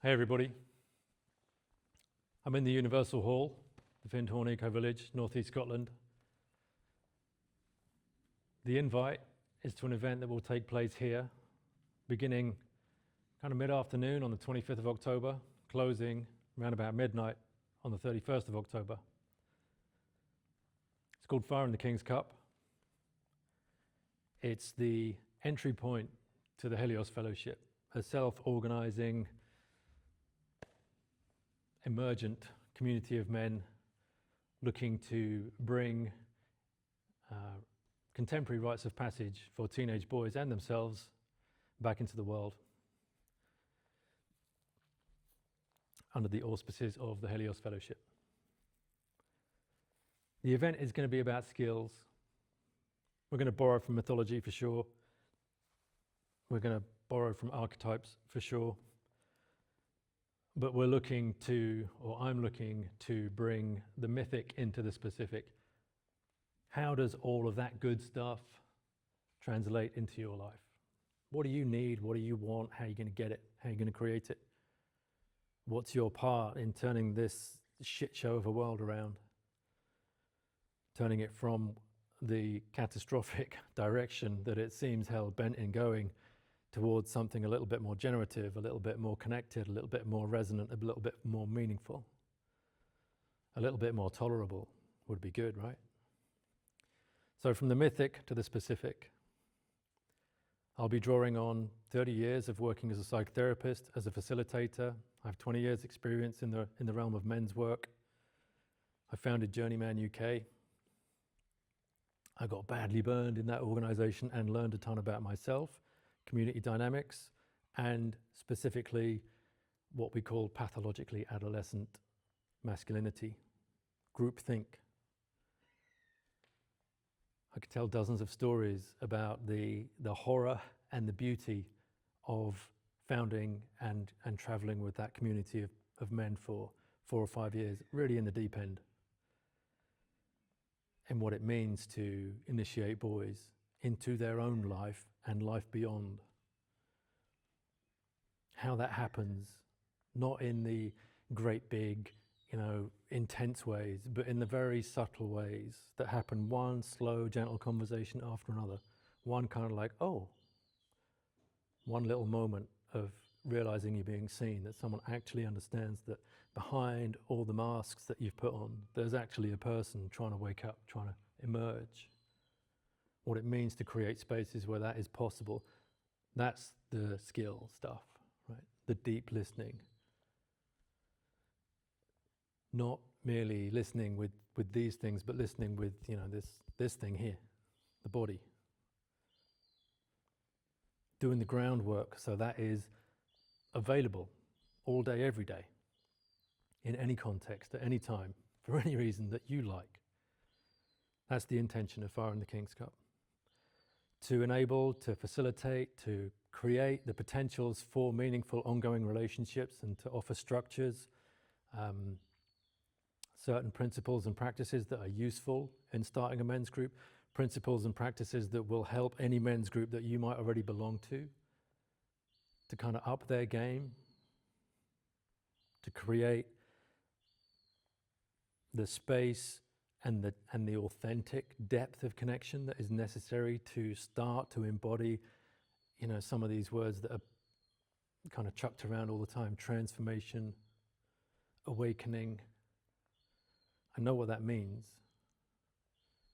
Hey everybody. I'm in the Universal Hall, the Findhorn Eco Village, northeast Scotland. The invite is to an event that will take place here, beginning kind of mid-afternoon on the 25th of October, closing around about midnight on the 31st of October. It's called Fire in the King's Cup. It's the entry point to the Helios Fellowship, a self-organizing, emergent community of men looking to bring contemporary rites of passage for teenage boys and themselves back into the world under the auspices of the Helios Fellowship. The event is going to be about skills. We're going to borrow from mythology for sure. We're going to borrow from archetypes for sure. But I'm looking to bring the mythic into the specific. How does all of that good stuff translate into your life? What do you need? What do you want? How are you going to get it? How are you going to create it? What's your part in turning this shit show of a world around? Turning it from the catastrophic direction that it seems hell-bent in going towards something a little bit more generative, a little bit more connected, a little bit more resonant, a little bit more meaningful, a little bit more tolerable would be good, right? So from the mythic to the specific, I'll be drawing on 30 years of working as a psychotherapist, as a facilitator. I have 20 years experience in the realm of men's work. I founded Journeyman UK. I got badly burned in that organization and learned a ton about myself, community dynamics, and specifically what we call pathologically adolescent masculinity, groupthink. I could tell dozens of stories about the horror and the beauty of founding and traveling with that community of men for 4 or 5 years, really in the deep end, and what it means to initiate boys into their own life and life beyond. How that happens, not in the great big, intense ways, but in the very subtle ways that happen, one slow, gentle conversation after another. One kind of like, oh, one little moment of realizing you're being seen, that someone actually understands that behind all the masks that you've put on, there's actually a person trying to wake up, trying to emerge. What it means to create spaces where that is possible, that's the skill stuff, right? The deep listening. Not merely listening with these things, but listening with, this thing here, the body. Doing the groundwork so that is available all day, every day, in any context, at any time, for any reason that you like. That's the intention of Fire in the King's Cup. To enable, to facilitate, to create the potentials for meaningful ongoing relationships and to offer structures, certain principles and practices that are useful in starting a men's group, principles and practices that will help any men's group that you might already belong to kind of up their game, to create the space and the authentic depth of connection that is necessary to start to embody, some of these words that are kind of chucked around all the time: transformation, awakening. I know what that means.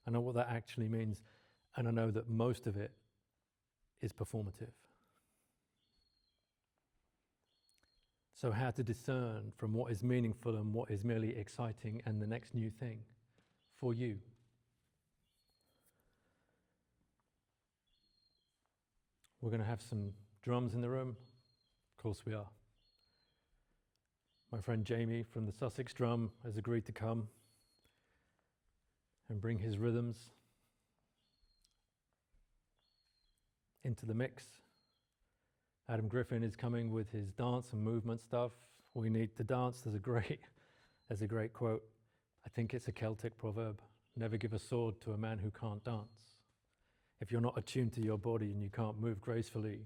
I know what that actually means, and I know that most of it is performative. So how to discern from what is meaningful and what is merely exciting and the next new thing for you. We're going to have some drums in the room. Of course we are. My friend Jamie from the Sussex Drum has agreed to come and bring his rhythms into the mix. Adam Griffin is coming with his dance and movement stuff. We need to dance. There's a great quote. I think it's a Celtic proverb. Never give a sword to a man who can't dance. If you're not attuned to your body and you can't move gracefully,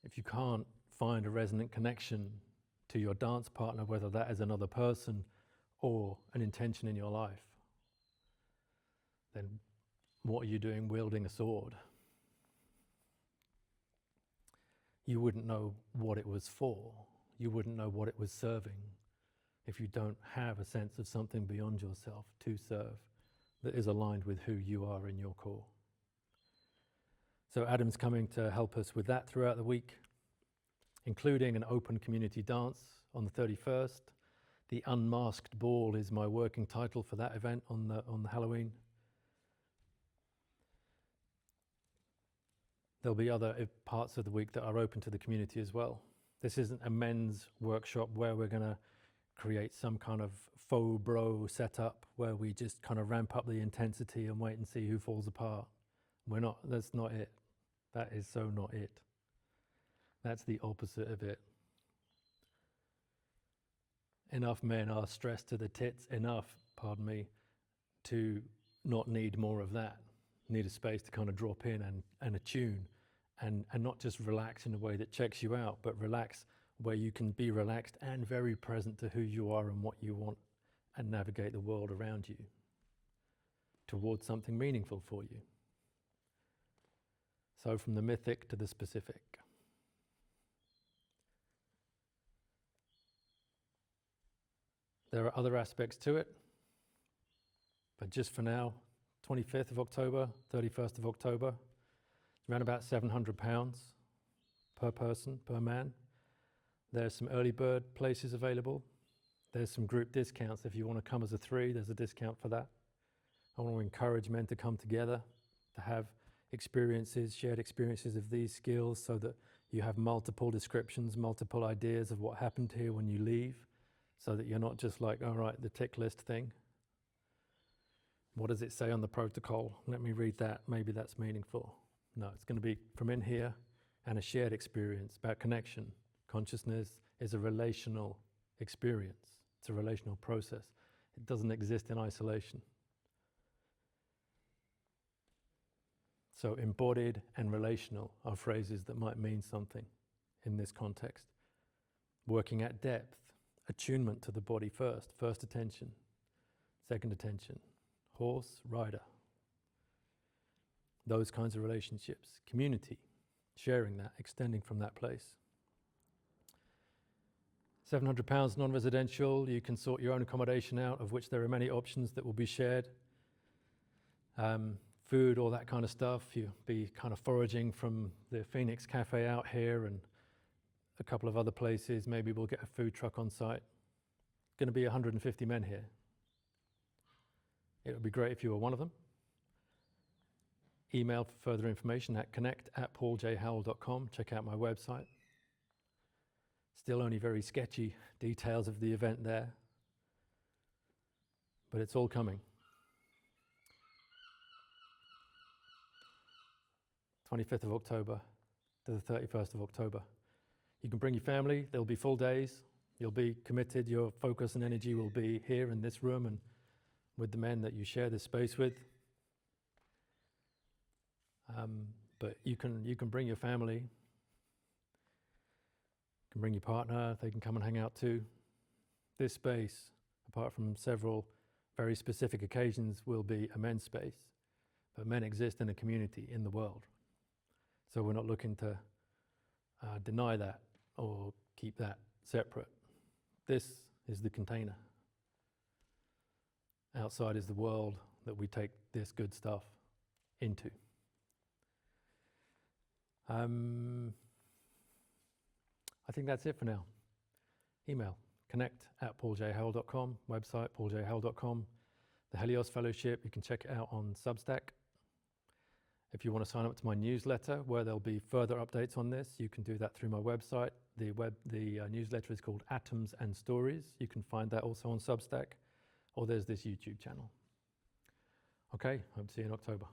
if you can't find a resonant connection to your dance partner, whether that is another person or an intention in your life, then what are you doing wielding a sword? You wouldn't know what it was for. You wouldn't know what it was serving if you don't have a sense of something beyond yourself to serve that is aligned with who you are in your core. So Adam's coming to help us with that throughout the week, including an open community dance on the 31st. The Unmasked Ball is my working title for that event on the Halloween. There'll be other parts of the week that are open to the community as well. This isn't a men's workshop where we're going to create some kind of faux bro setup where we just kind of ramp up the intensity and wait and see who falls apart. We're not, that's not it. That is so not it. That's the opposite of it. Enough men are stressed to the tits enough, pardon me, to not need more of that. Need a space to kind of drop in and attune and not just relax in a way that checks you out, but relax where you can be relaxed and very present to who you are and what you want and navigate the world around you towards something meaningful for you. So from the mythic to the specific. There are other aspects to it, but just for now, 25th of October, 31st of October, around about £700 per person, per man. There's some early bird places available. There's some group discounts. If you want to come as a 3, there's a discount for that. I want to encourage men to come together, to have experiences, shared experiences of these skills so that you have multiple descriptions, multiple ideas of what happened here when you leave, so that you're not just like, all right, the tick list thing. What does it say on the protocol? Let me read that. Maybe that's meaningful. No, it's going to be from in here and a shared experience about connection. Consciousness is a relational experience. It's a relational process. It doesn't exist in isolation. So embodied and relational are phrases that might mean something in this context. Working at depth, attunement to the body first attention, second attention, horse, rider. Those kinds of relationships, community, sharing that, extending from that place. £700 non-residential, you can sort your own accommodation out, of which there are many options that will be shared. Food, all that kind of stuff. You'll be kind of foraging from the Phoenix Cafe out here and a couple of other places. Maybe we'll get a food truck on site. Going to be 150 men here. It would be great if you were one of them. Email for further information at connect@pauljhowell.com. Check out my website. Still only very sketchy details of the event there, but it's all coming. 25th of October to the 31st of October. You can bring your family. There'll be full days. You'll be committed. Your focus and energy will be here in this room and with the men that you share this space with. But you can bring your family. You can bring your partner. They can come and hang out too. This space, apart from several very specific occasions, will be a men's space. But men exist in a community in the world. So we're not looking to deny that or keep that separate. This is the container. Outside is the world that we take this good stuff into. I think that's it for now. Email, connect@pauljhowell.com, website, pauljhowell.com. The Helios Fellowship, you can check it out on Substack. If you want to sign up to my newsletter, where there'll be further updates on this, you can do that through my website. The newsletter is called Atoms and Stories. You can find that also on Substack, or there's this YouTube channel. Okay, hope to see you in October.